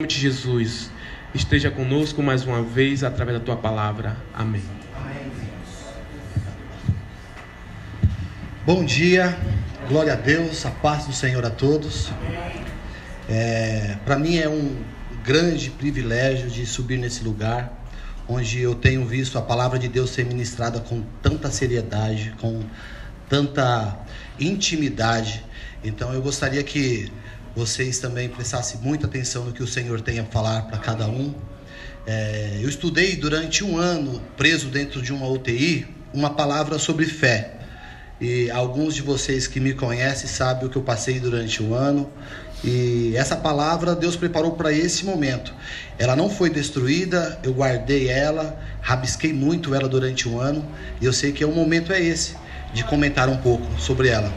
Em nome de Jesus, esteja conosco mais uma vez através da tua palavra. Amém. Bom dia, glória a Deus, a paz do Senhor a todos. Para mim é um grande privilégio de subir nesse lugar, onde eu tenho visto a palavra de Deus ser ministrada com tanta seriedade, com tanta intimidade. Então eu gostaria que vocês também prestassem muita atenção no que o Senhor tem a falar para cada um. Eu estudei durante um ano, preso dentro de uma UTI, uma palavra sobre fé. E alguns de vocês que me conhecem sabem o que eu passei durante o ano. E essa palavra Deus preparou para esse momento. Ela não foi destruída, eu guardei ela, rabisquei muito ela durante o ano. E eu sei que o momento é esse, de comentar um pouco sobre ela.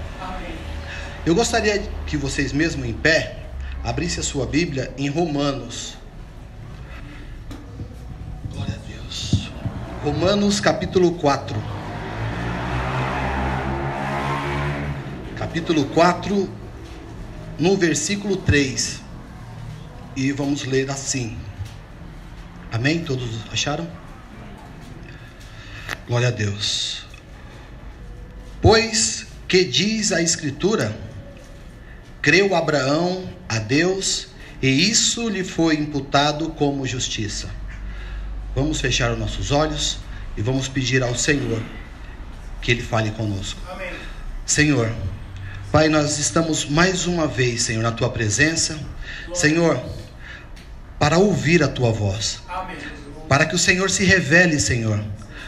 Eu gostaria que vocês mesmo em pé abrissem a sua Bíblia em Romanos. Glória a Deus. Romanos capítulo 4. Capítulo 4, no versículo 3. E vamos ler assim. Amém? Todos acharam? Glória a Deus. Pois que diz a Escritura: creu Abraão a Deus, e isso lhe foi imputado como justiça. Vamos fechar os nossos olhos e vamos pedir ao Senhor que Ele fale conosco. Amém. Senhor, Pai, nós estamos mais uma vez, Senhor, na Tua presença, Senhor, para ouvir a Tua voz. Amém. Para que o Senhor se revele, Senhor,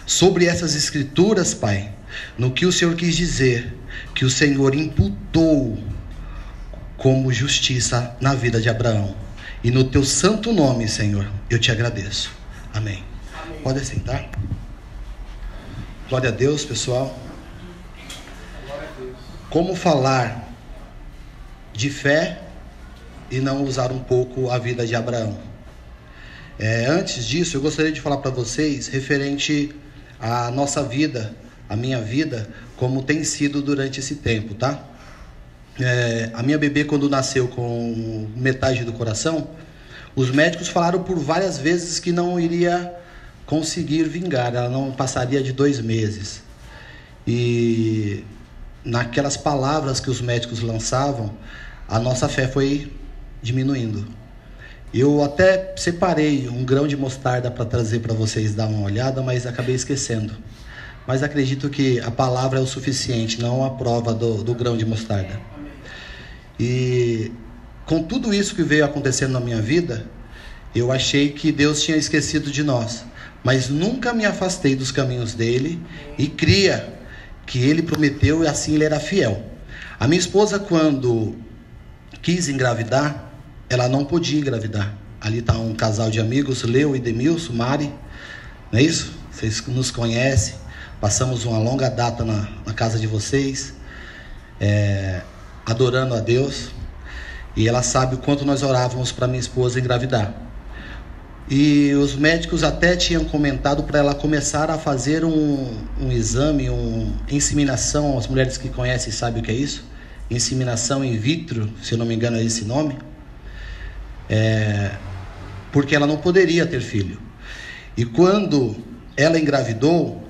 sobre essas Escrituras, Pai, no que o Senhor quis dizer, que o Senhor imputou como justiça na vida de Abraão. E no Teu santo nome, Senhor, eu Te agradeço. Amém. Amém. Pode sentar. Glória a Deus, pessoal. Como falar de fé e não usar um pouco a vida de Abraão? Antes disso, eu gostaria de falar para vocês referente à nossa vida, a minha vida, como tem sido durante esse tempo, tá? A minha bebê, quando nasceu com metade do coração, os médicos falaram por várias vezes que não iria conseguir vingar, ela não passaria de 2 meses. E naquelas palavras que os médicos lançavam, a nossa fé foi diminuindo. Eu até separei um grão de mostarda para trazer para vocês dar uma olhada, mas acabei esquecendo. Mas acredito que a palavra é o suficiente, não a prova do grão de mostarda. E com tudo isso que veio acontecendo na minha vida, eu achei que Deus tinha esquecido de nós. Mas nunca me afastei dos caminhos dele e cria que ele prometeu e assim ele era fiel. A minha esposa, quando quis engravidar, ela não podia engravidar. Ali está um casal de amigos, Leo e Demilson, Mari, não é isso? Vocês nos conhecem, passamos uma longa data na casa de vocês, adorando a Deus, e ela sabe o quanto nós orávamos para minha esposa engravidar. E os médicos até tinham comentado para ela começar a fazer um exame, uma inseminação. As mulheres que conhecem sabem o que é isso, inseminação in vitro, se eu não me engano é esse nome, porque ela não poderia ter filho. E quando ela engravidou,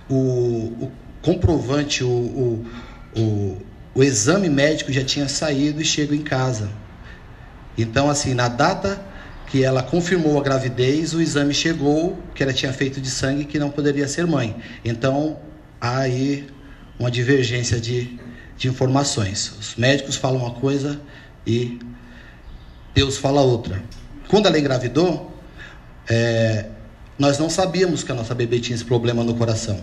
o comprovante, o exame médico já tinha saído e chegou em casa. Então, assim, na data que ela confirmou a gravidez, o exame chegou, que ela tinha feito de sangue, que não poderia ser mãe. Então, há aí uma divergência de informações. Os médicos falam uma coisa e Deus fala outra. Quando ela engravidou, nós não sabíamos que a nossa bebê tinha esse problema no coração.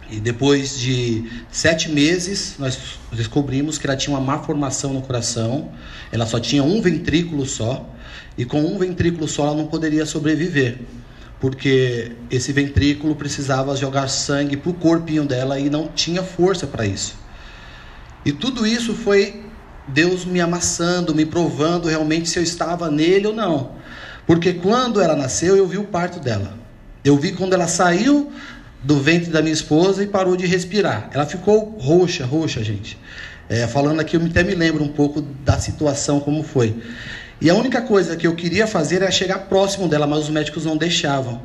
E depois de 7 meses, nós descobrimos que ela tinha uma má formação no coração. Ela só tinha um ventrículo só. E com um ventrículo só ela não poderia sobreviver, porque esse ventrículo precisava jogar sangue para o corpinho dela e não tinha força para isso. E tudo isso foi Deus me amassando, me provando realmente se eu estava nele ou não. Porque quando ela nasceu, eu vi o parto dela. Eu vi quando ela saiu do ventre da minha esposa e parou de respirar. Ela ficou roxa, gente. Falando aqui, eu até me lembro um pouco da situação como foi. E a única coisa que eu queria fazer era chegar próximo dela, mas os médicos não deixavam.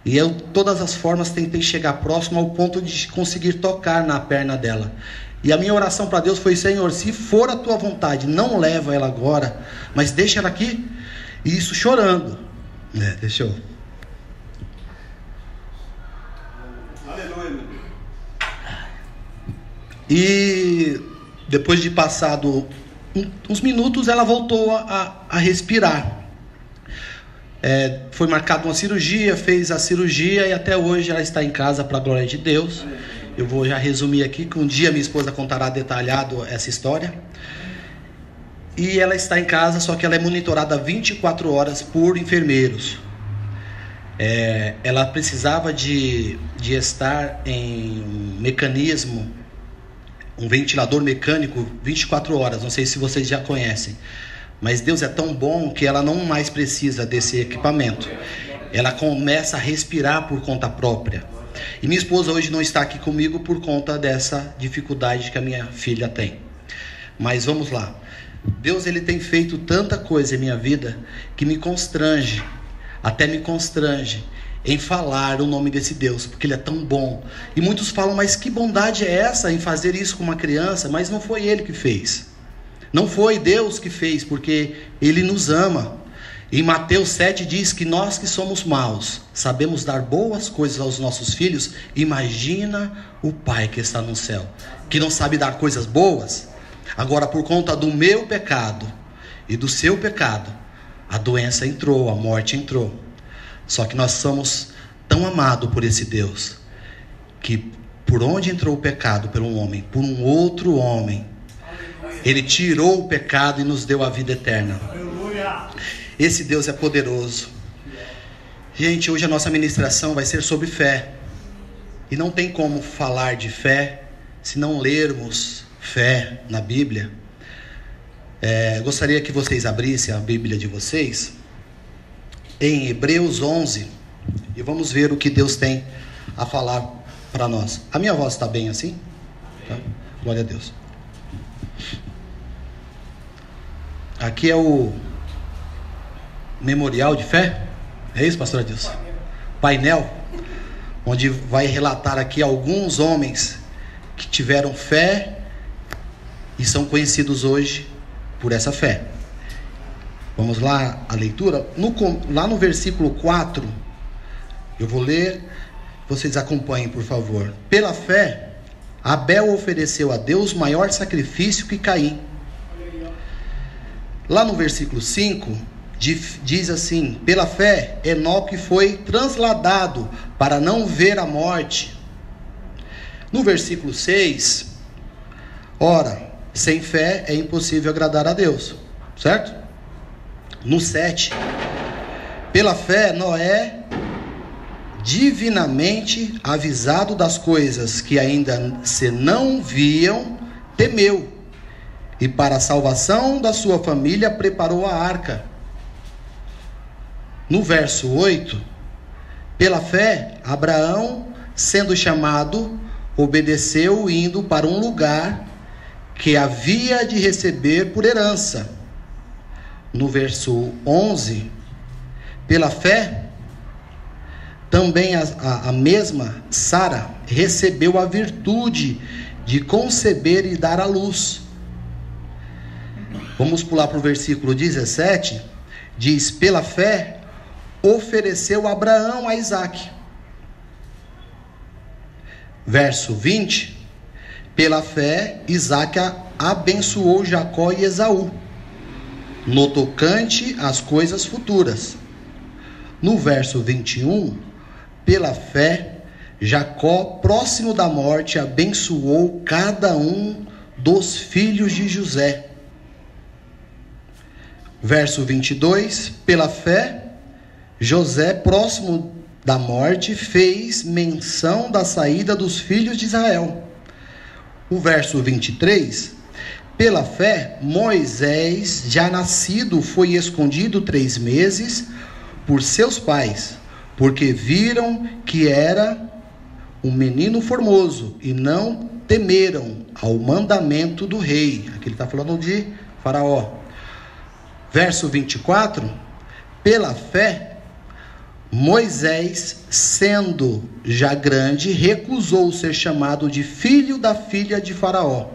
E eu, de todas as formas, tentei chegar próximo ao ponto de conseguir tocar na perna dela. E a minha oração para Deus foi: Senhor, se for a tua vontade, não leva ela agora, mas deixa ela aqui. E isso chorando. Deixa eu... Aleluia, meu Deus. E depois de passado uns minutos, ela voltou a respirar. Foi marcada uma cirurgia, fez a cirurgia e até hoje ela está em casa, para a glória de Deus. Eu vou já resumir aqui, que um dia minha esposa contará detalhado essa história. E ela está em casa, só que ela é monitorada 24 horas por enfermeiros. Ela precisava de estar em um mecanismo, um ventilador mecânico 24 horas, não sei se vocês já conhecem. Mas Deus é tão bom que ela não mais precisa desse equipamento. Ela começa a respirar por conta própria. E minha esposa hoje não está aqui comigo por conta dessa dificuldade que a minha filha tem. Mas vamos lá. Deus, ele tem feito tanta coisa em minha vida que me constrange, até me constrange em falar o nome desse Deus, porque ele é tão bom. E muitos falam: mas que bondade é essa em fazer isso com uma criança? Mas não foi ele que fez. Não foi Deus que fez, porque ele nos ama. Em Mateus 7 diz que nós que somos maus sabemos dar boas coisas aos nossos filhos. Imagina o Pai que está no céu, que não sabe dar coisas boas. Agora, por conta do meu pecado e do seu pecado, a doença entrou, a morte entrou. Só que nós somos tão amados por esse Deus, que por onde entrou o pecado? Por um homem, por um outro homem. Ele tirou o pecado e nos deu a vida eterna. Esse Deus é poderoso. Gente, hoje a nossa ministração vai ser sobre fé. E não tem como falar de fé se não lermos fé na Bíblia. Gostaria que vocês abrissem a Bíblia de vocês em Hebreus 11 e vamos ver o que Deus tem a falar para nós. A minha voz está bem assim? Tá? Glória a Deus. Aqui é o memorial de fé. É isso, pastor Adilson? Painel, onde vai relatar aqui alguns homens que tiveram fé e são conhecidos hoje por essa fé. Vamos lá, a leitura. Lá no versículo 4, eu vou ler, vocês acompanhem, por favor. Pela fé, Abel ofereceu a Deus maior sacrifício que Caim. Lá no versículo 5, diz assim: pela fé, Enoque foi transladado para não ver a morte. No versículo 6, ora, sem fé é impossível agradar a Deus, certo? No 7, pela fé, Noé, divinamente avisado das coisas que ainda se não viam, temeu, e para a salvação da sua família preparou a arca. No verso 8, pela fé, Abraão, sendo chamado, obedeceu, indo para um lugar que havia de receber por herança. No verso 11, pela fé, também a mesma Sara recebeu a virtude de conceber e dar à luz. Vamos pular para o versículo 17, diz: pela fé, ofereceu Abraão a Isaque. Verso 20, pela fé, Isaque abençoou Jacó e Esaú, no tocante às coisas futuras. No verso 21, pela fé, Jacó, próximo da morte, abençoou cada um dos filhos de José. Verso 22, pela fé, José, próximo da morte, fez menção da saída dos filhos de Israel. O verso 23, pela fé, Moisés, já nascido, foi escondido 3 meses por seus pais, porque viram que era um menino formoso e não temeram ao mandamento do rei. Aqui ele está falando de Faraó. verso 24, pela fé, Moisés, sendo já grande, recusou ser chamado de filho da filha de Faraó.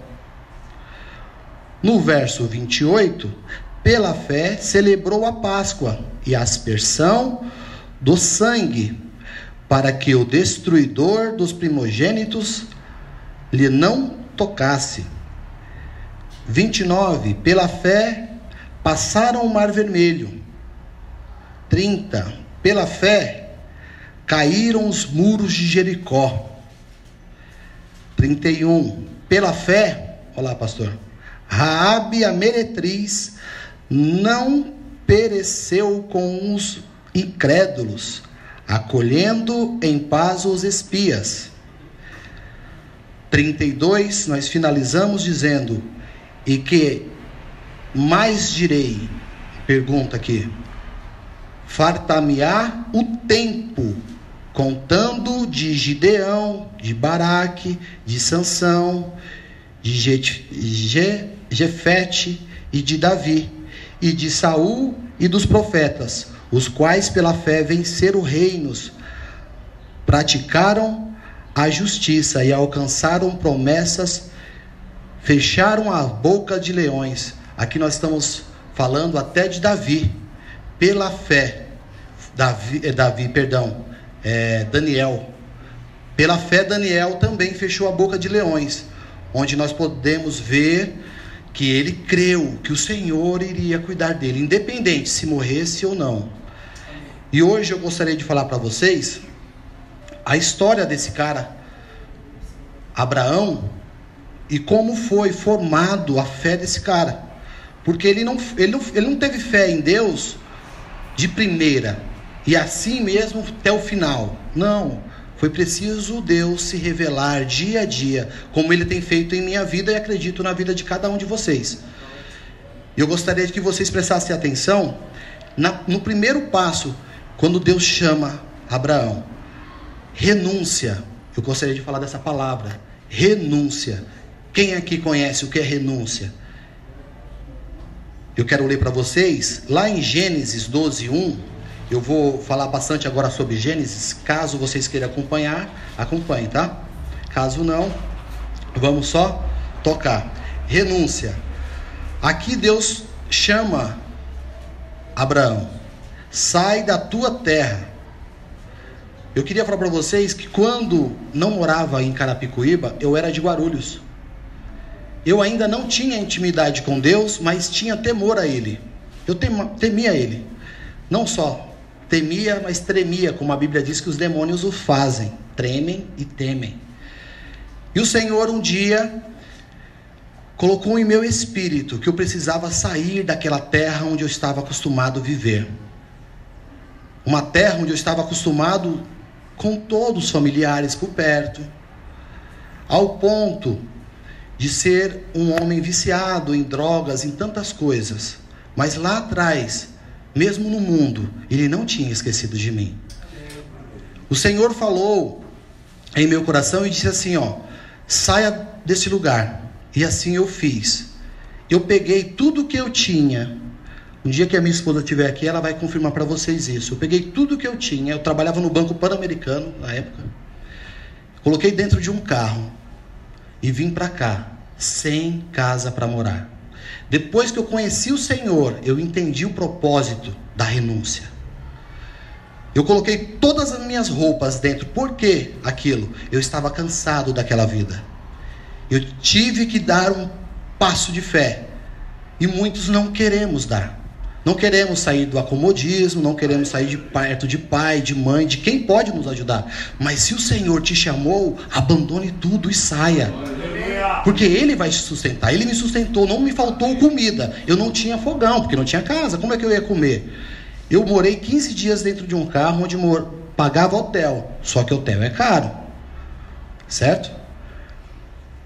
No verso 28, pela fé, celebrou a Páscoa e a aspersão do sangue, para que o destruidor dos primogênitos lhe não tocasse. 29, pela fé, passaram o mar vermelho. 30, pela fé, caíram os muros de Jericó. 31, pela fé, olá pastor, Raabe a meretriz não pereceu com os incrédulos, acolhendo em paz os espias. 32, nós finalizamos dizendo, e que mais direi, pergunta aqui, fartar-me-á o tempo, contando de Gideão, de Baraque, de Sansão, de Jefete e de Davi, e de Saul e dos profetas, os quais pela fé venceram reinos, praticaram a justiça e alcançaram promessas, fecharam a boca de leões. Aqui nós estamos falando até de Davi, pela fé, Daniel, pela fé Daniel também fechou a boca de leões, onde nós podemos ver que ele creu que o Senhor iria cuidar dele, independente se morresse ou não. E hoje eu gostaria de falar para vocês a história desse cara, Abraão, e como foi formado a fé desse cara. Porque ele não teve fé em Deus de primeira, e assim mesmo até o final. Não, foi preciso Deus se revelar dia a dia, como Ele tem feito em minha vida e acredito na vida de cada um de vocês. Eu gostaria que vocês prestassem atenção no primeiro passo, quando Deus chama Abraão. Renúncia. Eu gostaria de falar dessa palavra, renúncia. Quem aqui conhece o que é renúncia? Eu quero ler para vocês, lá em Gênesis 12:1, eu vou falar bastante agora sobre Gênesis, caso vocês queiram acompanhar, acompanhem, tá? Caso não, vamos só tocar. Renúncia. Aqui Deus chama Abraão, sai da tua terra. Eu queria falar para vocês que quando não morava em Carapicuíba, eu era de Guarulhos. Eu ainda não tinha intimidade com Deus, mas tinha temor a Ele. Eu temia Ele. Não só temia, mas tremia, como a Bíblia diz que os demônios o fazem. Tremem e temem. E o Senhor um dia colocou em meu espírito que eu precisava sair daquela terra onde eu estava acostumado a viver. Uma terra onde eu estava acostumado com todos os familiares por perto. Ao ponto de ser um homem viciado em drogas, em tantas coisas. Mas lá atrás, mesmo no mundo, Ele não tinha esquecido de mim. O Senhor falou em meu coração e disse assim, saia desse lugar. E assim eu fiz. Eu peguei tudo que eu tinha. Um dia que a minha esposa estiver aqui, ela vai confirmar para vocês isso. Eu peguei tudo que eu tinha. Eu trabalhava no Banco Pan-Americano, na época. Coloquei dentro de um carro. E vim para cá, sem casa para morar. Depois que eu conheci o Senhor, eu entendi o propósito da renúncia. Eu coloquei todas as minhas roupas dentro. Por que aquilo? Eu estava cansado daquela vida. Eu tive que dar um passo de fé. E muitos não queremos dar. Não queremos sair do acomodismo, não queremos sair de perto de pai, de mãe, de quem pode nos ajudar. Mas se o Senhor te chamou, abandone tudo e saia. Porque Ele vai te sustentar. Ele me sustentou, não me faltou comida. Eu não tinha fogão, porque não tinha casa. Como é que eu ia comer? Eu morei 15 dias dentro de um carro onde pagava hotel. Só que hotel é caro. Certo?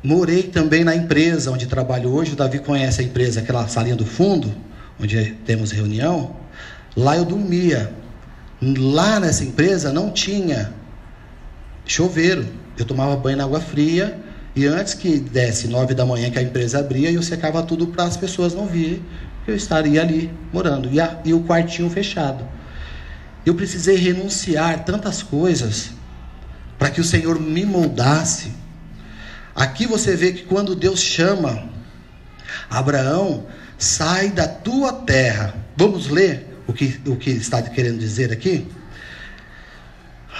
Morei também na empresa onde trabalho hoje. O Davi conhece a empresa, aquela salinha do fundo, onde temos reunião. Lá eu dormia. Lá nessa empresa não tinha chuveiro. Eu tomava banho na água fria. E antes que desse 9 da manhã que a empresa abria, eu secava tudo para as pessoas não virem eu estaria ali morando, e o quartinho fechado. Eu precisei renunciar tantas coisas para que o Senhor me moldasse. Aqui você vê que quando Deus chama Abraão, sai da tua terra. Vamos ler o que está querendo dizer aqui?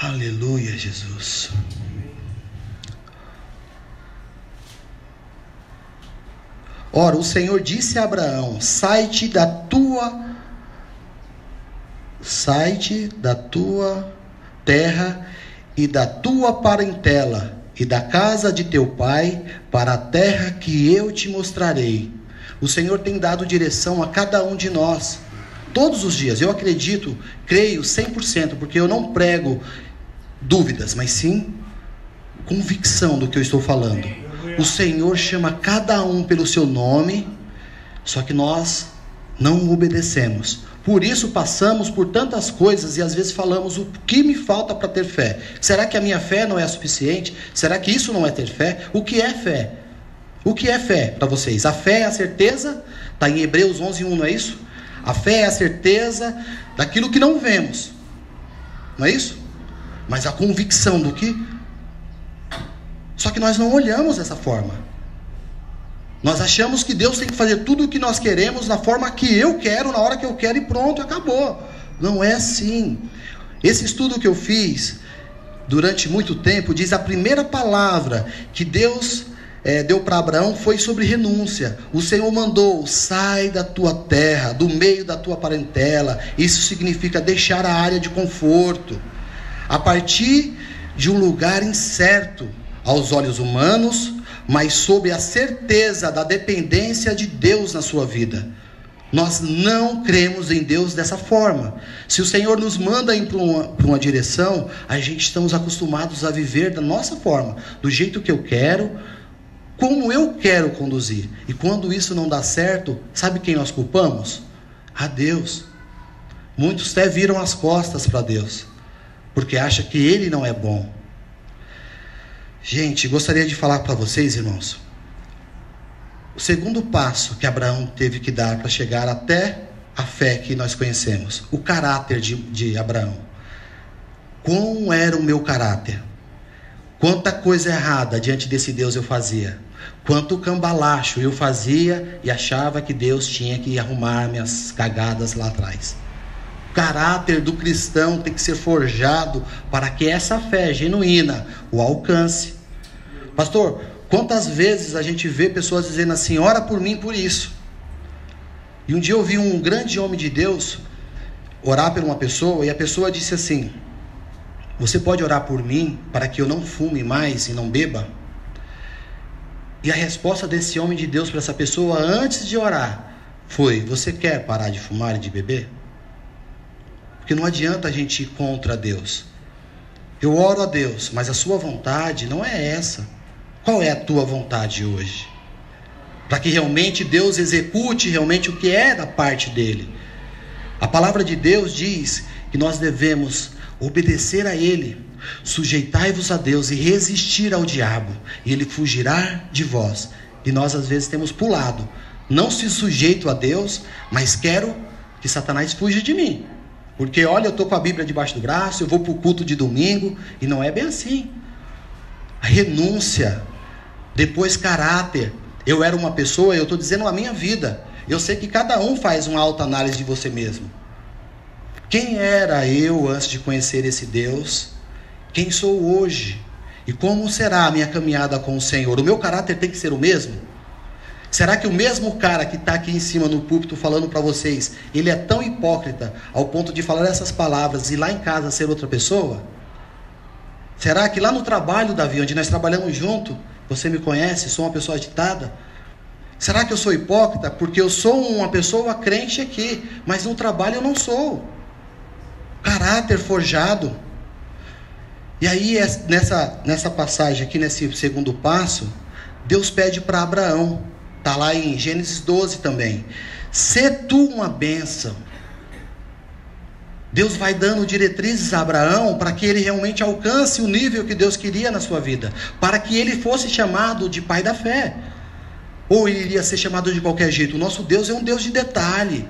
Aleluia, Jesus. Ora, o Senhor disse a Abraão: sai-te da tua terra e da tua parentela e da casa de teu pai para a terra que eu te mostrarei. O Senhor tem dado direção a cada um de nós todos os dias. Eu creio 100%, porque eu não prego dúvidas, mas sim convicção do que eu estou falando. O Senhor chama cada um pelo seu nome, só que nós não obedecemos. Por isso passamos por tantas coisas e às vezes falamos: o que me falta para ter fé? Será que a minha fé não é suficiente? Será que isso não é ter fé? O que é fé? O que é fé para vocês? A fé é a certeza, está em Hebreus 11:1, não é isso? A fé é a certeza daquilo que não vemos, não é isso? Mas a convicção do que... Só que nós não olhamos dessa forma. Nós achamos que Deus tem que fazer tudo o que nós queremos na forma que eu quero, na hora que eu quero, e pronto, acabou. Não é assim. Esse estudo que eu fiz durante muito tempo diz: a primeira palavra que Deus deu para Abraão foi sobre renúncia. O Senhor mandou: sai da tua terra, do meio da tua parentela. Isso significa deixar a área de conforto, a partir de um lugar incerto aos olhos humanos, mas sob a certeza da dependência de Deus na sua vida. Nós não cremos em Deus dessa forma. Se o Senhor nos manda ir para uma direção, a gente estamos acostumados a viver da nossa forma, do jeito que eu quero, como eu quero conduzir. E quando isso não dá certo, sabe quem nós culpamos? A Deus. Muitos até viram as costas para Deus, porque acham que Ele não é bom. Gente, gostaria de falar para vocês, irmãos, o segundo passo que Abraão teve que dar para chegar até a fé que nós conhecemos. O caráter de Abraão. Como era o meu caráter? Quanta coisa errada diante desse Deus eu fazia. Quanto cambalacho eu fazia e achava que Deus tinha que arrumar minhas cagadas lá atrás. O caráter do cristão tem que ser forjado para que essa fé genuína o alcance. Pastor, quantas vezes a gente vê pessoas dizendo assim: ora por mim por isso. E um dia eu vi um grande homem de Deus orar por uma pessoa, e a pessoa disse assim: você pode orar por mim para que eu não fume mais e não beba? E a resposta desse homem de Deus para essa pessoa antes de orar foi: você quer parar de fumar e de beber? Porque não adianta a gente ir contra Deus. Eu oro a Deus, mas a sua vontade não é essa. Qual é a tua vontade hoje? Para que realmente Deus execute realmente o que é da parte dele. A palavra de Deus diz que nós devemos obedecer a Ele. Sujeitai-vos a Deus e resistir ao diabo, e ele fugirá de vós. E nós às vezes temos pulado. Não se sujeito a Deus, mas quero que Satanás fuja de mim. Porque olha, eu estou com a Bíblia debaixo do braço, eu vou para o culto de domingo, e não é bem assim. A renúncia, depois caráter. Eu era uma pessoa, eu estou dizendo a minha vida. Eu sei que cada um faz uma autoanálise de você mesmo. Quem era eu antes de conhecer esse Deus? Quem sou hoje? E como será a minha caminhada com o Senhor? O meu caráter tem que ser o mesmo? Será que o mesmo cara que está aqui em cima no púlpito falando para vocês, ele é tão hipócrita ao ponto de falar essas palavras e lá em casa ser outra pessoa? Será que lá no trabalho, Davi, onde nós trabalhamos junto, você me conhece, sou uma pessoa agitada? Será que eu sou hipócrita porque eu sou uma pessoa crente aqui, mas no trabalho eu não sou? Caráter forjado. E aí nessa passagem aqui, nesse segundo passo, Deus pede para Abraão, está lá em Gênesis 12 também: sê tu uma bênção. Deus vai dando diretrizes a Abraão para que ele realmente alcance o nível que Deus queria na sua vida, para que ele fosse chamado de pai da fé. ou ele iria ser chamado de qualquer jeito? O nosso Deus é um Deus de detalhe.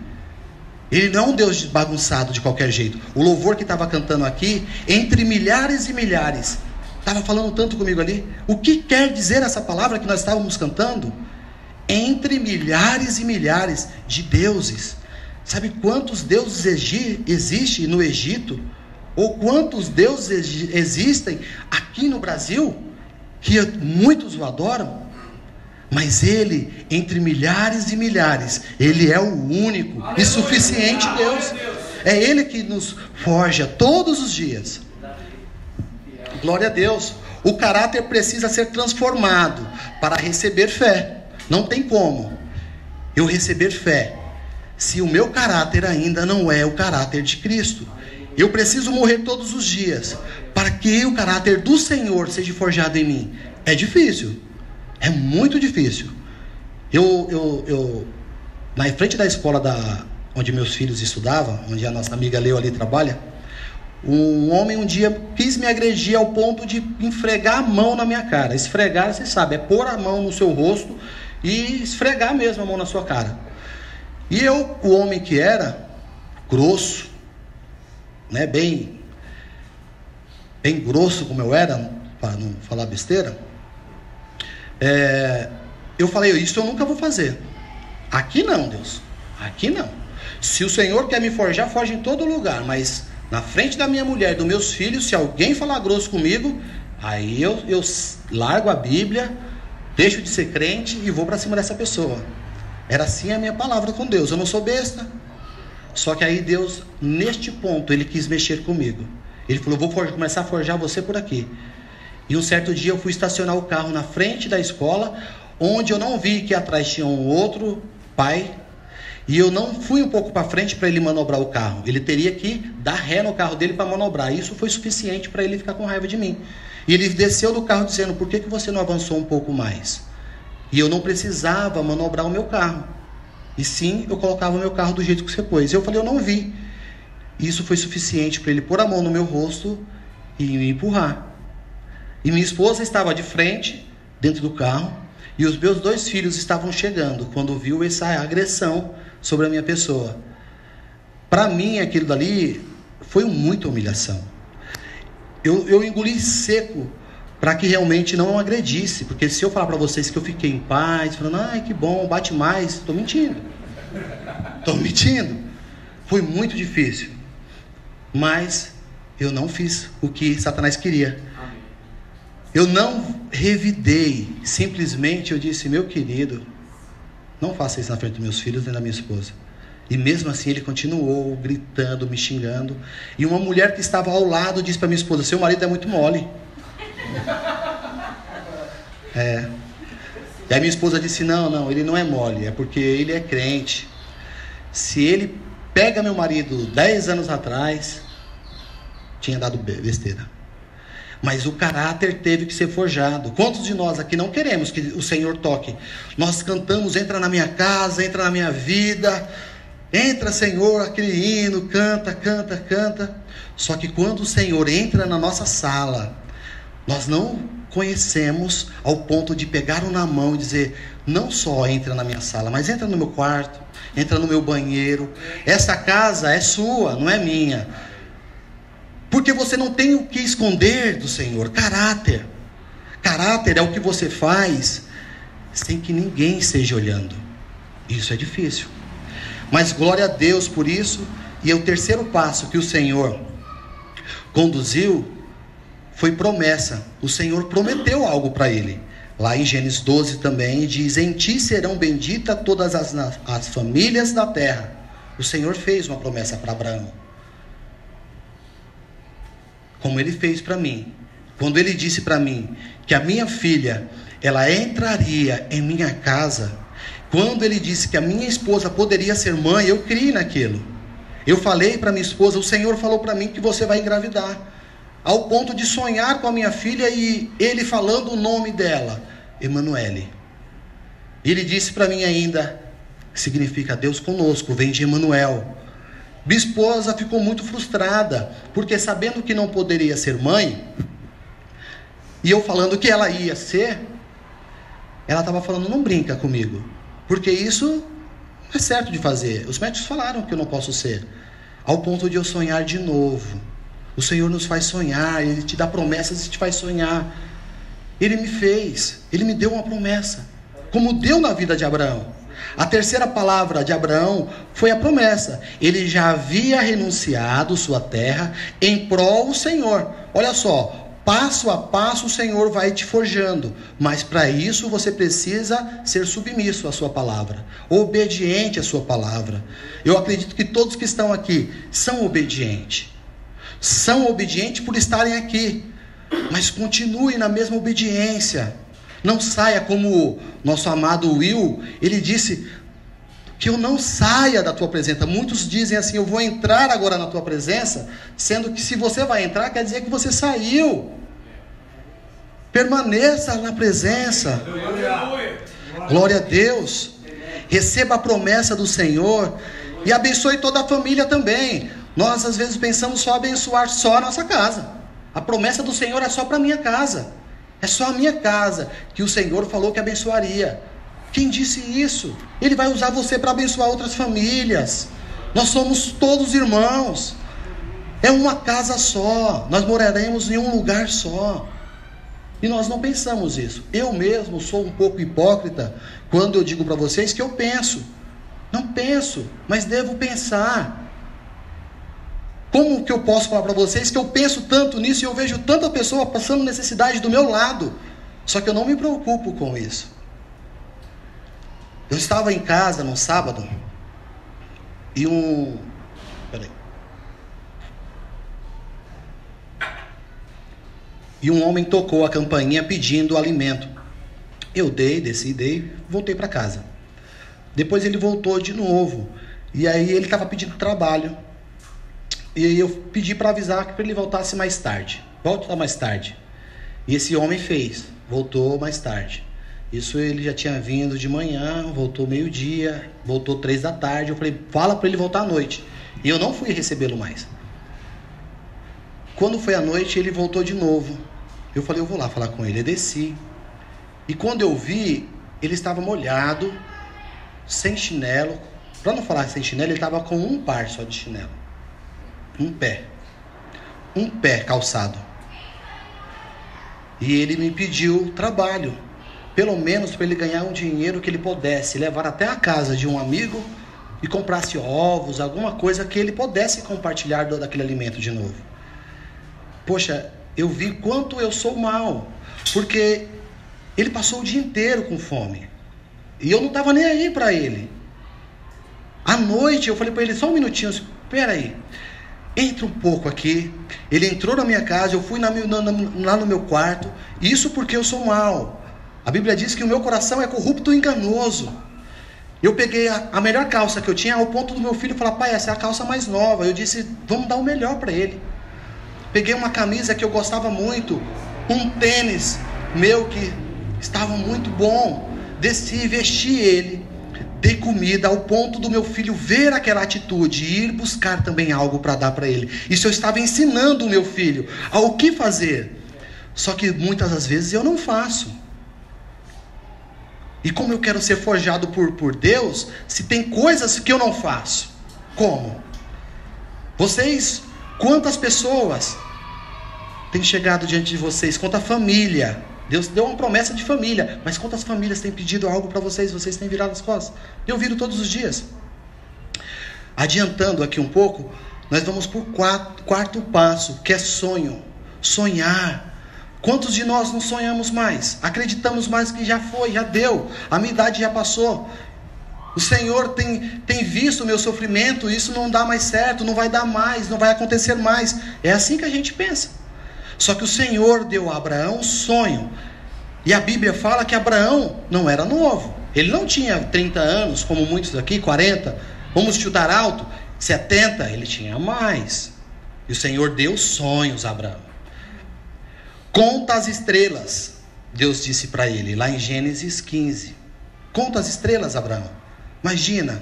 Ele não é um Deus bagunçado de qualquer jeito. O louvor que estava cantando aqui, entre milhares e milhares, estava falando tanto comigo ali. O que quer dizer essa palavra que nós estávamos cantando? Entre milhares e milhares de deuses. Sabe quantos deuses existem no Egito? Ou quantos deuses existem aqui no Brasil? Que muitos o adoram. Mas ele, entre milhares e milhares, ele é o único e suficiente Deus. É ele que nos forja todos os dias. Glória a Deus. O caráter precisa ser transformado para receber fé. Não tem como eu receber fé se o meu caráter ainda não é o caráter de Cristo. Eu preciso morrer todos os dias para que o caráter do Senhor seja forjado em mim. É difícil, é muito difícil. Eu na frente da escola onde meus filhos estudavam, onde a nossa amiga Leo ali trabalha, um homem um dia quis me agredir ao ponto de esfregar a mão na minha cara. Esfregar, você sabe, é pôr a mão no seu rosto e esfregar mesmo a mão na sua cara. E eu, o homem que era, grosso, né, bem grosso como eu era, para não falar besteira, eu falei, isso eu nunca vou fazer. Aqui não, Deus, aqui não. Se o Senhor quer me forjar, forja em todo lugar, mas na frente da minha mulher e dos meus filhos, se alguém falar grosso comigo, aí eu largo a Bíblia, deixo de ser crente e vou para cima dessa pessoa. Era assim a minha palavra com Deus. Eu não sou besta. Só que aí Deus, neste ponto, Ele quis mexer comigo. Ele falou, vou começar a forjar você por aqui. E um certo dia eu fui estacionar o carro na frente da escola, onde eu não vi que atrás tinha um outro pai. E eu não fui um pouco para frente para ele manobrar o carro. Ele teria que dar ré no carro dele para manobrar. Isso foi suficiente para ele ficar com raiva de mim. E ele desceu do carro dizendo, por que você não avançou um pouco mais? E eu não precisava manobrar o meu carro. E sim, eu colocava o meu carro do jeito que você pôs. Eu falei, eu não vi. Isso foi suficiente para ele pôr a mão no meu rosto e me empurrar. E minha esposa estava de frente, dentro do carro, e os meus 2 filhos estavam chegando, quando viu essa agressão sobre a minha pessoa. Para mim, aquilo dali foi muita humilhação. Eu engoli seco, para que realmente não agredisse, porque se eu falar para vocês que eu fiquei em paz, falando, ai que bom, bate mais, estou mentindo. Foi muito difícil, mas eu não fiz o que Satanás queria. Eu não revidei, simplesmente eu disse, meu querido, não faça isso na frente dos meus filhos nem da minha esposa. E mesmo assim ele continuou gritando, me xingando, e uma mulher que estava ao lado disse para minha esposa, seu marido é muito mole. E aí minha esposa disse, não, ele não é mole, é porque ele é crente. Se ele pega meu marido 10 anos atrás, tinha dado besteira. Mas o caráter teve que ser forjado. Quantos de nós aqui não queremos que o Senhor toque? Nós cantamos, entra na minha casa, entra na minha vida, entra Senhor, aquele hino, canta. Só que quando o Senhor entra na nossa sala, nós não conhecemos ao ponto de pegar-o na mão e dizer, não só entra na minha sala, mas entra no meu quarto, entra no meu banheiro. Essa casa é sua, não é minha. Porque você não tem o que esconder do Senhor. Caráter é o que você faz sem que ninguém esteja olhando. Isso é difícil, mas glória a Deus por isso. E o terceiro passo que o Senhor conduziu foi promessa. O Senhor prometeu algo para ele. Lá em Gênesis 12 também diz, em ti serão benditas todas as famílias da terra. O Senhor fez uma promessa para Abraão, como ele fez para mim. Quando ele disse para mim que a minha filha, ela entraria em minha casa, quando ele disse que a minha esposa poderia ser mãe, eu criei naquilo. Eu falei para minha esposa, o Senhor falou para mim que você vai engravidar, ao ponto de sonhar com a minha filha e ele falando o nome dela, Emanuele. Ele disse para mim ainda, que significa Deus conosco, vem de Emanuel. Minha esposa ficou muito frustrada, porque sabendo que não poderia ser mãe, e eu falando que ela ia ser, ela estava falando, não brinca comigo, porque isso não é certo de fazer. Os médicos falaram que eu não posso ser, ao ponto de eu sonhar de novo. O Senhor nos faz sonhar, Ele te dá promessas e te faz sonhar. Ele me fez, Ele me deu uma promessa, como deu na vida de Abraão. A terceira palavra de Abraão foi a promessa. Ele já havia renunciado sua terra em prol do Senhor. Olha só, passo a passo o Senhor vai te forjando, mas para isso você precisa ser submisso à sua palavra, obediente à sua palavra. Eu acredito que todos que estão aqui são obedientes por estarem aqui, mas continue na mesma obediência. Não saia como nosso amado Will, ele disse que eu não saia da tua presença. Muitos dizem assim, eu vou entrar agora na tua presença, sendo que se você vai entrar, quer dizer que você saiu. Permaneça na presença. Glória a Deus. Receba a promessa do Senhor e abençoe toda a família também. Nós às vezes pensamos só abençoar só a nossa casa. A promessa do Senhor é só para a minha casa. É só a minha casa que o Senhor falou que abençoaria. Quem disse isso? Ele vai usar você para abençoar outras famílias. Nós somos todos irmãos. É uma casa só. Nós moraremos em um lugar só. E nós não pensamos isso. Eu mesmo sou um pouco hipócrita quando eu digo para vocês que eu penso. Não penso, mas devo pensar. Como que eu posso falar para vocês que eu penso tanto nisso e eu vejo tanta pessoa passando necessidade do meu lado, só que eu não me preocupo com isso. Eu estava em casa no sábado e um homem tocou a campainha pedindo alimento. Eu dei, voltei para casa. Depois ele voltou de novo e aí ele estava pedindo trabalho. E aí eu pedi para avisar que ele voltasse mais tarde. Volta mais tarde. E esse homem fez. Voltou mais tarde. Isso ele já tinha vindo de manhã, voltou meio-dia, voltou 3 da tarde. Eu falei, fala para ele voltar à noite. E eu não fui recebê-lo mais. Quando foi à noite, ele voltou de novo. Eu falei, eu vou lá falar com ele. Eu desci. E quando eu vi, ele estava molhado, sem chinelo. Para não falar sem chinelo, ele estava com um par só de chinelo. Um pé calçado. E ele me pediu trabalho, pelo menos para ele ganhar um dinheiro que ele pudesse levar até a casa de um amigo e comprasse ovos, alguma coisa que ele pudesse compartilhar daquele alimento de novo. Poxa, eu vi quanto eu sou mal, porque ele passou o dia inteiro com fome e eu não estava nem aí para ele. À noite eu falei para ele, só um minutinho, espera aí, entra um pouco aqui. Ele entrou na minha casa, eu fui lá no meu quarto. Isso porque eu sou mau. A Bíblia diz que o meu coração é corrupto e enganoso. Eu peguei a melhor calça que eu tinha, ao ponto do meu filho falar, pai, essa é a calça mais nova. Eu disse, vamos dar o melhor para ele. Peguei uma camisa que eu gostava muito, um tênis meu que estava muito bom. Desci e vesti ele. Dei comida ao ponto do meu filho ver aquela atitude e ir buscar também algo para dar para ele. Isso eu estava ensinando o meu filho ao que fazer. Só que muitas das vezes eu não faço. E como eu quero ser forjado por Deus, se tem coisas que eu não faço. Como? Vocês, quantas pessoas têm chegado diante de vocês? Quanta família? Deus deu uma promessa de família, mas quantas famílias têm pedido algo para vocês? Vocês têm virado as costas? Eu viro todos os dias. Adiantando aqui um pouco, nós vamos para o quarto passo, que é sonho. Sonhar. Quantos de nós não sonhamos mais? Acreditamos mais que já foi, já deu. A minha idade já passou. O Senhor tem visto o meu sofrimento, isso não dá mais certo, não vai dar mais, não vai acontecer mais. É assim que a gente pensa. Só que o Senhor deu a Abraão um sonho. E a Bíblia fala que Abraão não era novo. Ele não tinha 30 anos, como muitos aqui, 40. Vamos chutar alto, 70. Ele tinha mais. E o Senhor deu sonhos a Abraão. Conta as estrelas, Deus disse para ele, lá em Gênesis 15. Conta as estrelas, Abraão. Imagina.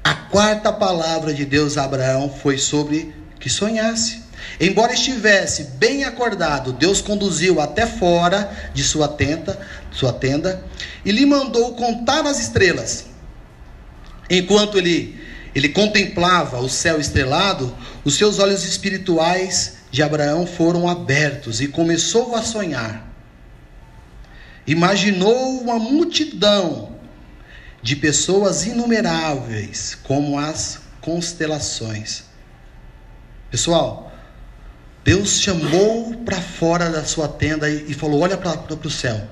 A quarta palavra de Deus a Abraão foi sobre que sonhasse. Embora estivesse bem acordado, Deus conduziu até fora de sua tenda e lhe mandou contar as estrelas. Enquanto ele contemplava o céu estrelado, os seus olhos espirituais de Abraão foram abertos e começou a sonhar. Imaginou uma multidão de pessoas inumeráveis, como as constelações. Pessoal, Deus chamou para fora da sua tenda e falou: olha para o céu.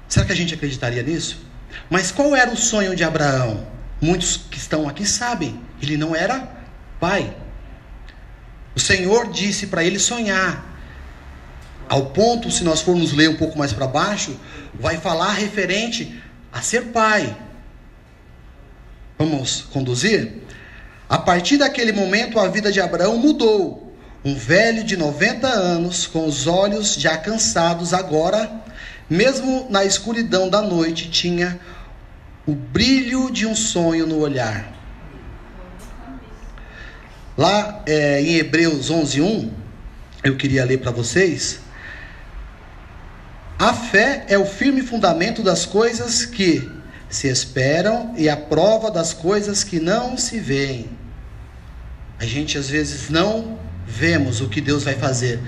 Será que a gente acreditaria nisso? Mas qual era o sonho de Abraão? Muitos que estão aqui sabem, ele não era pai. O Senhor disse para ele sonhar. Ao ponto, se nós formos ler um pouco mais para baixo, vai falar referente a ser pai. Vamos conduzir? A partir daquele momento, a vida de Abraão mudou. Um velho de 90 anos, com os olhos já cansados agora, mesmo na escuridão da noite, tinha o brilho de um sonho no olhar. Lá em Hebreus 11:1, eu queria ler para vocês. A fé é o firme fundamento das coisas que se esperam e a prova das coisas que não se veem. A gente às vezes não vemos o que Deus vai fazer,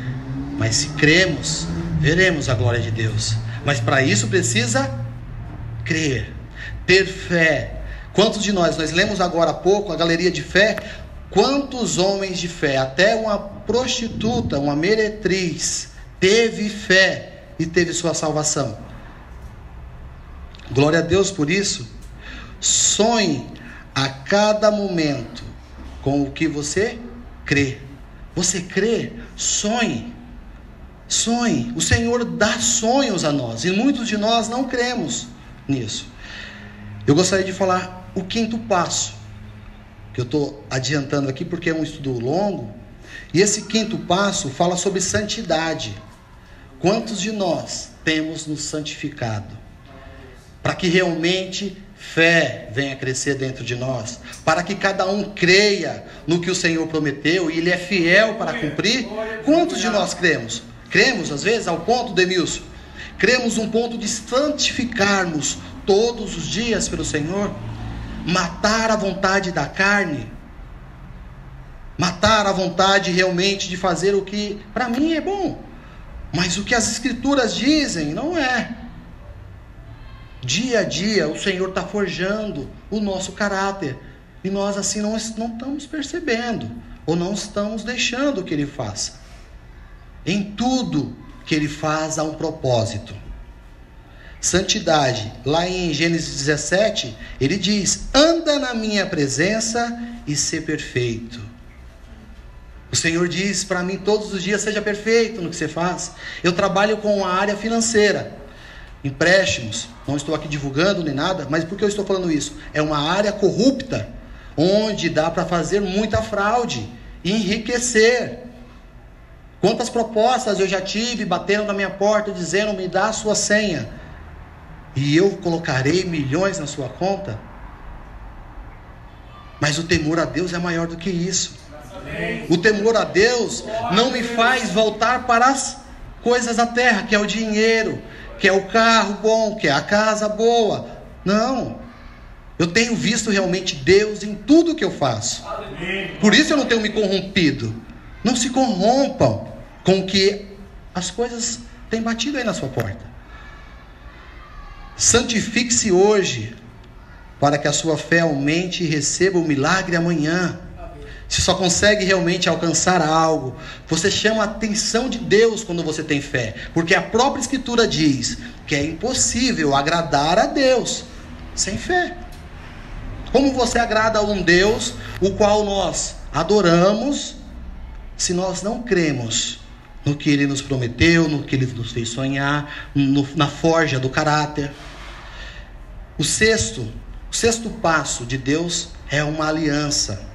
mas se cremos, veremos a glória de Deus. Mas para isso precisa crer, ter fé. Quantos de nós lemos agora há pouco a galeria de fé? Quantos homens de fé, até uma prostituta, uma meretriz, teve fé e teve sua salvação. Glória a Deus por isso. Sonhe a cada momento com o que você crê. Você crê? Sonhe. Sonhe. O Senhor dá sonhos a nós, e muitos de nós não cremos nisso. Eu gostaria de falar o quinto passo, que eu estou adiantando aqui porque é um estudo longo. E esse quinto passo fala sobre santidade. Quantos de nós temos nos santificado? Para que realmente fé venha crescer dentro de nós. Para que cada um creia no que o Senhor prometeu e Ele é fiel para cumprir. Quantos de nós cremos? Cremos às vezes ao ponto, Demilson? Cremos um ponto de santificarmos todos os dias pelo Senhor. Matar a vontade da carne. Matar a vontade realmente de fazer o que para mim é bom. Mas o que as Escrituras dizem não é. Dia a dia o Senhor está forjando o nosso caráter. E nós assim não estamos percebendo. Ou não estamos deixando que Ele faça. Em tudo que Ele faz há um propósito. Santidade. Lá em Gênesis 17, Ele diz: anda na minha presença e ser perfeito. O Senhor diz para mim todos os dias: seja perfeito no que você faz. Eu trabalho com a área financeira, empréstimos. Não estou aqui divulgando nem nada, mas por que eu estou falando isso? É uma área corrupta, onde dá para fazer muita fraude e enriquecer. Quantas propostas eu já tive batendo na minha porta dizendo: me dá a sua senha e eu colocarei milhões na sua conta. Mas o temor a Deus é maior do que isso. O temor a Deus não me faz voltar para as coisas da terra, que é o dinheiro, que é o carro bom, que é a casa boa. Não. Eu tenho visto realmente Deus em tudo que eu faço. Por isso eu não tenho me corrompido. Não se corrompam com o que as coisas têm batido aí na sua porta. Santifique-se hoje, para que a sua fé aumente e receba o milagre amanhã. Você só consegue realmente alcançar algo. Você chama a atenção de Deus quando você tem fé. Porque a própria Escritura diz que é impossível agradar a Deus sem fé. Como você agrada a um Deus o qual nós adoramos, se nós não cremos no que Ele nos prometeu, no que Ele nos fez sonhar, na forja do caráter? O sexto passo de Deus é uma aliança.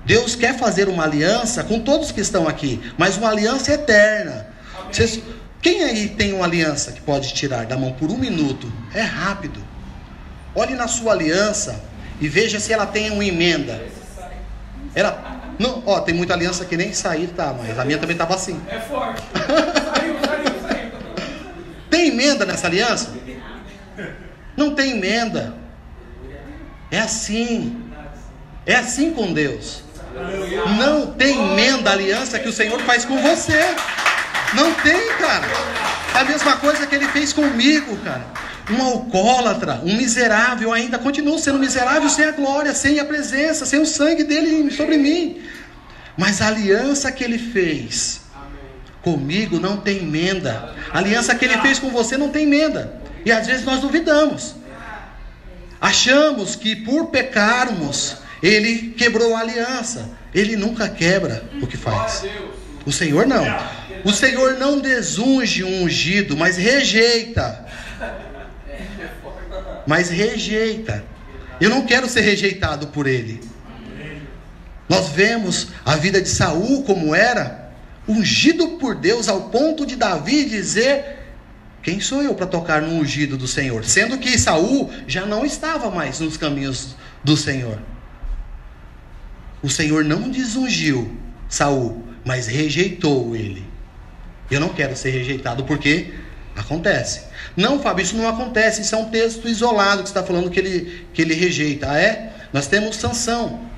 Deus quer fazer uma aliança com todos que estão aqui, mas uma aliança eterna. Quem aí tem uma aliança que pode tirar da mão por um minuto? É rápido. Olhe na sua aliança e veja se ela tem uma emenda. Era... Não, ó, tem muita aliança que nem sair, tá? Mas a minha também estava assim. É forte. Saiu. Tem emenda nessa aliança? Não tem emenda. É assim. É assim com Deus. Não tem emenda a aliança que o Senhor faz com você. Não tem, cara. É a mesma coisa que Ele fez comigo, cara. Um alcoólatra, um miserável ainda continua sendo miserável sem a glória, sem a presença, sem o sangue dele sobre mim. Mas a aliança que Ele fez comigo não tem emenda. A aliança que Ele fez com você não tem emenda. E às vezes nós duvidamos. Achamos que por pecarmos Ele quebrou a aliança. Ele nunca quebra o que faz. O Senhor não. O Senhor não desunge um ungido, mas rejeita. Mas rejeita. Eu não quero ser rejeitado por Ele. Nós vemos a vida de Saul como era, ungido por Deus ao ponto de Davi dizer: quem sou eu para tocar no ungido do Senhor? Sendo que Saul já não estava mais nos caminhos do Senhor. O Senhor não desungiu Saul, mas rejeitou ele. Eu não quero ser rejeitado, porque acontece. Não, Fábio, isso não acontece. Isso é um texto isolado que está falando que ele rejeita. Ah, é? Nós temos Sansão.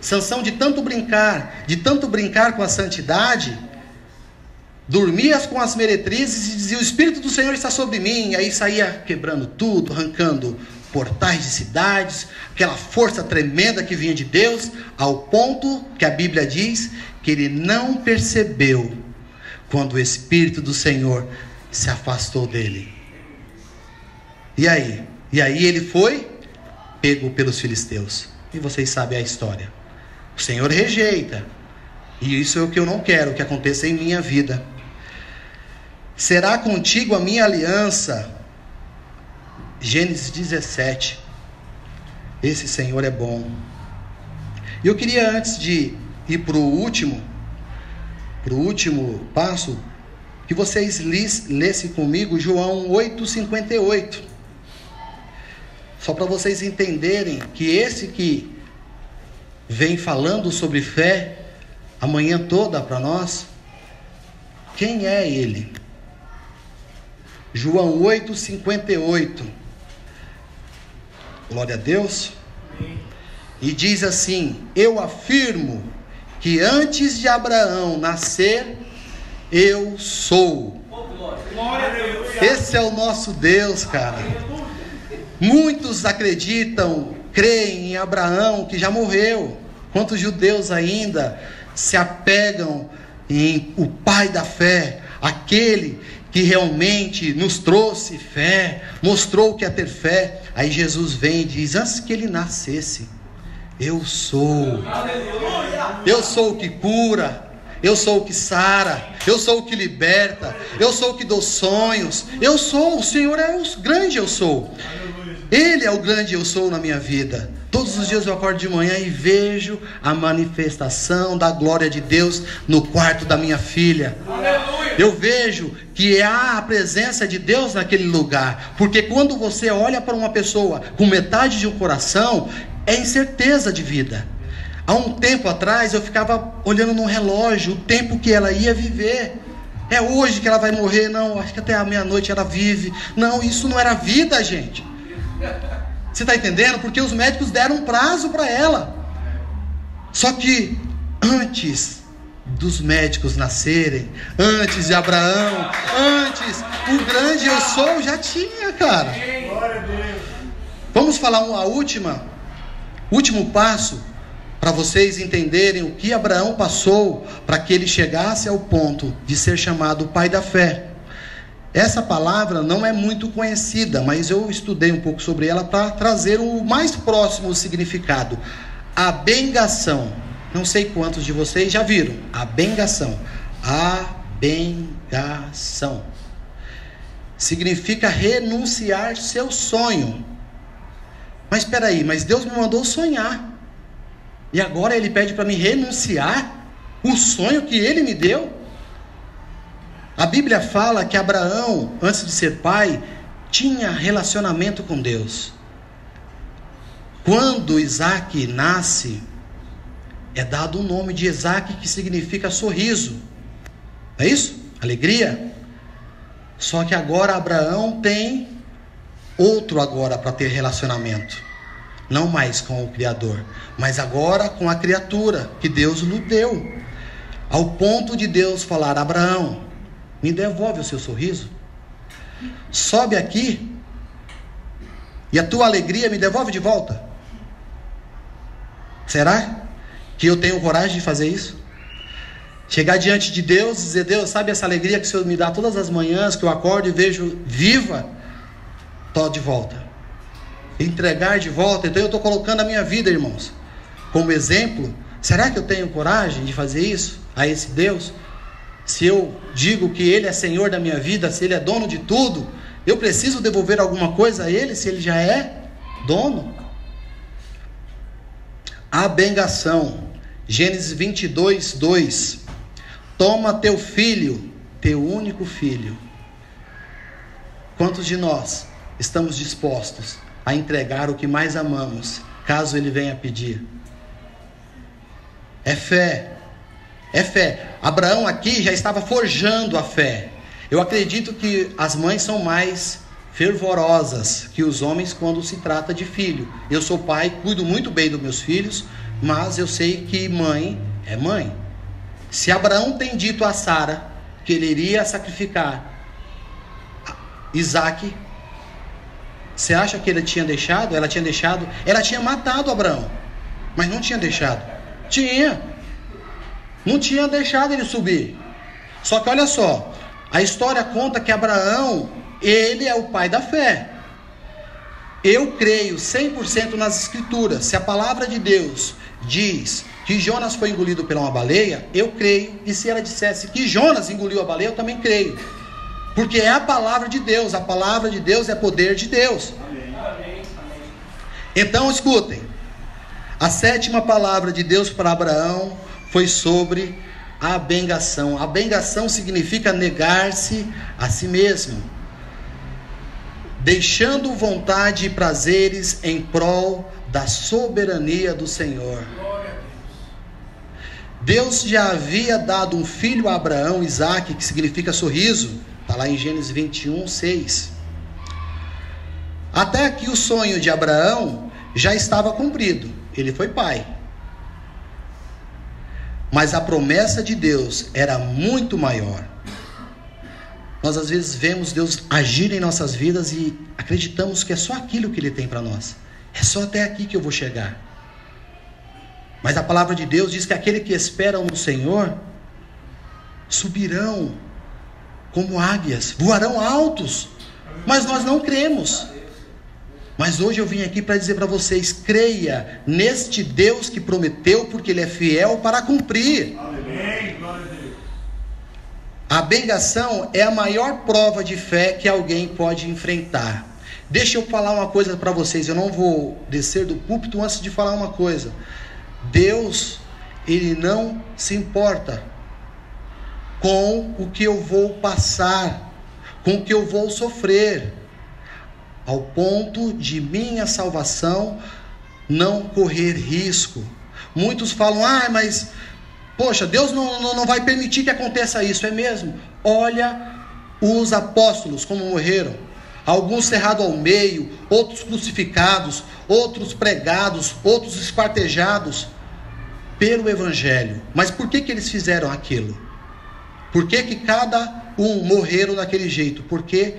Sansão, de tanto brincar com a santidade, dormia com as meretrizes e dizia: o Espírito do Senhor está sobre mim. E aí saía quebrando tudo, arrancando portais de cidades, aquela força tremenda que vinha de Deus, ao ponto que a Bíblia diz que ele não percebeu quando o Espírito do Senhor se afastou dele. E aí ele foi pego pelos filisteus. E vocês sabem a história. O Senhor rejeita. E isso é o que eu não quero que aconteça em minha vida. Será contigo a minha aliança. Gênesis 17. Esse Senhor é bom. E eu queria, antes de ir para o último passo, que vocês lessem comigo João 8,58. Só para vocês entenderem que esse que vem falando sobre fé a manhã toda para nós, quem é ele? João 8,58. Glória a Deus. E diz assim: eu afirmo que antes de Abraão nascer, eu sou. Esse é o nosso Deus, cara. Muitos acreditam, creem em Abraão, que já morreu. Quantos judeus ainda se apegam em o pai da fé, aquele que realmente nos trouxe fé, mostrou que é ter fé. Aí Jesus vem e diz: antes que ele nascesse, eu sou. Eu sou o que cura, eu sou o que sara, eu sou o que liberta, eu sou o que dou sonhos. Eu sou, o Senhor é o grande eu sou. Ele é o grande eu sou na minha vida. Todos os dias eu acordo de manhã e vejo a manifestação da glória de Deus no quarto da minha filha. Eu vejo que há a presença de Deus naquele lugar. Porque quando você olha para uma pessoa com metade de um coração, é incerteza de vida. Há um tempo atrás eu ficava olhando no relógio o tempo que ela ia viver. É hoje que ela vai morrer? Não, acho que até a meia-noite ela vive. Não, isso não era vida, gente. Você está entendendo? Porque os médicos deram um prazo para ela. Só que antes dos médicos nascerem, antes de Abraão, antes, o grande eu sou já tinha, cara. Vamos falar último passo, para vocês entenderem o que Abraão passou para que ele chegasse ao ponto de ser chamado pai da fé. Essa palavra não é muito conhecida, mas eu estudei um pouco sobre ela para trazer o mais próximo significado. Abengação. Não sei quantos de vocês já viram. Abengação. Abengação. Significa renunciar seu sonho. Mas espera aí, mas Deus me mandou sonhar. E agora Ele pede para me renunciar o sonho que Ele me deu? A Bíblia fala que Abraão, antes de ser pai, tinha relacionamento com Deus. Quando Isaac nasce, é dado o nome de Isaque, que significa sorriso. É isso? Alegria. Só que agora Abraão tem outro agora para ter relacionamento. Não mais com o Criador, mas agora com a criatura que Deus lhe deu. Ao ponto de Deus falar: Abraão, me devolve o seu sorriso. Sobe aqui e a tua alegria me devolve de volta. Será que eu tenho coragem de fazer isso? Chegar diante de Deus e dizer: Deus, sabe essa alegria que o Senhor me dá todas as manhãs, que eu acordo e vejo viva? Tô de volta. Entregar de volta. Então eu estou colocando a minha vida, irmãos, como exemplo. Será que eu tenho coragem de fazer isso a esse Deus? Se eu digo que Ele é Senhor da minha vida, se Ele é dono de tudo, eu preciso devolver alguma coisa a Ele, se Ele já é dono? Abengação. Gênesis 22, 2. Toma teu filho, teu único filho. Quantos de nós estamos dispostos a entregar o que mais amamos, caso Ele venha pedir? É fé. É fé. Abraão aqui já estava forjando a fé. Eu acredito que as mães são mais fervorosas que os homens quando se trata de filho. Eu sou pai, cuido muito bem dos meus filhos, mas eu sei que mãe é mãe. Se Abraão tem dito a Sara que ele iria sacrificar Isaque, você acha que ele tinha deixado? Ela tinha deixado? Ela tinha matado Abraão, mas não tinha deixado. Não tinha deixado ele subir. Só que olha só, a história conta que Abraão, ele é o pai da fé. Eu creio 100% nas escrituras. Se a palavra de Deus diz que Jonas foi engolido por uma baleia, eu creio. E se ela dissesse que Jonas engoliu a baleia, eu também creio. Porque é a palavra de Deus. A palavra de Deus é poder de Deus. Então escutem. A 7ª palavra de Deus para Abraão foi sobre a abengação. A abengação significa negar-se a si mesmo, deixando vontade e prazeres em prol da soberania do Senhor. Deus já havia dado um filho a Abraão, Isaque, que significa sorriso. Está lá em Gênesis 21, 6. Até aqui o sonho de Abraão já estava cumprido. Ele foi pai. Mas a promessa de Deus era muito maior. Nós às vezes vemos Deus agir em nossas vidas e acreditamos que é só aquilo que Ele tem para nós. É só até aqui que eu vou chegar. Mas a palavra de Deus diz que aquele que esperam no Senhor subirão como águias, voarão altos. Mas nós não cremos. Mas hoje eu vim aqui para dizer para vocês: creia neste Deus que prometeu, porque Ele é fiel para cumprir. Amém. A abengação é a maior prova de fé que alguém pode enfrentar. Deixa eu falar uma coisa para vocês. Eu não vou descer do púlpito antes de falar uma coisa. Deus, Ele não se importa com o que eu vou passar, com o que eu vou sofrer, ao ponto de minha salvação não correr risco. Muitos falam: mas poxa, Deus não vai permitir que aconteça isso. É mesmo? Olha os apóstolos como morreram. Alguns cerrados ao meio, outros crucificados, outros pregados, outros esquartejados pelo Evangelho. Mas por que eles fizeram aquilo? Por que cada um morreram daquele jeito? Porque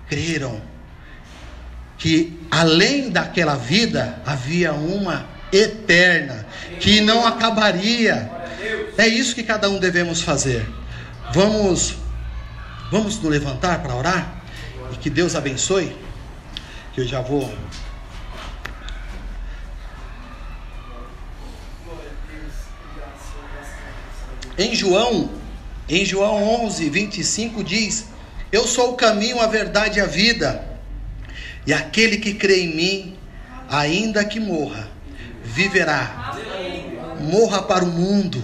creram que além daquela vida havia uma eterna, que não acabaria. É isso que cada um devemos fazer. Vamos nos levantar para orar? E que Deus abençoe. Que eu já vou. Em João 11, 25 diz: eu sou o caminho, a verdade e a vida, e aquele que crê em mim, ainda que morra, viverá. Morra para o mundo,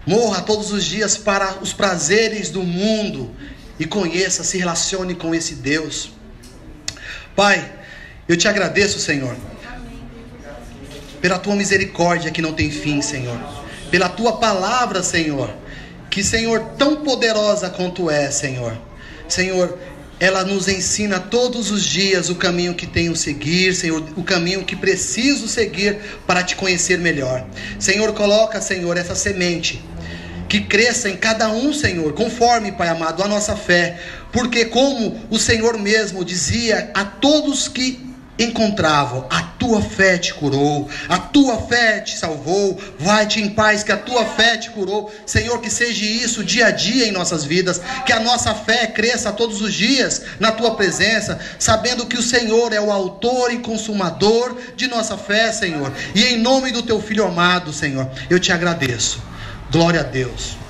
morra todos os dias para os prazeres do mundo, e conheça, se relacione com esse Deus. Pai, eu te agradeço, Senhor, pela tua misericórdia que não tem fim, Senhor, pela tua palavra, Senhor, que, Senhor, tão poderosa quanto é, Senhor. Senhor, ela nos ensina todos os dias o caminho que tenho seguir, Senhor, o caminho que preciso seguir para te conhecer melhor. Senhor, coloca, Senhor, essa semente que cresça em cada um, Senhor, conforme, Pai amado, a nossa fé, porque como o Senhor mesmo dizia a todos que encontravam, a tua fé te curou, a tua fé te salvou, vai-te em paz que a tua fé te curou. Senhor, que seja isso dia a dia em nossas vidas, que a nossa fé cresça todos os dias na tua presença, sabendo que o Senhor é o autor e consumador de nossa fé, Senhor, e em nome do teu Filho amado, Senhor, eu te agradeço. Glória a Deus.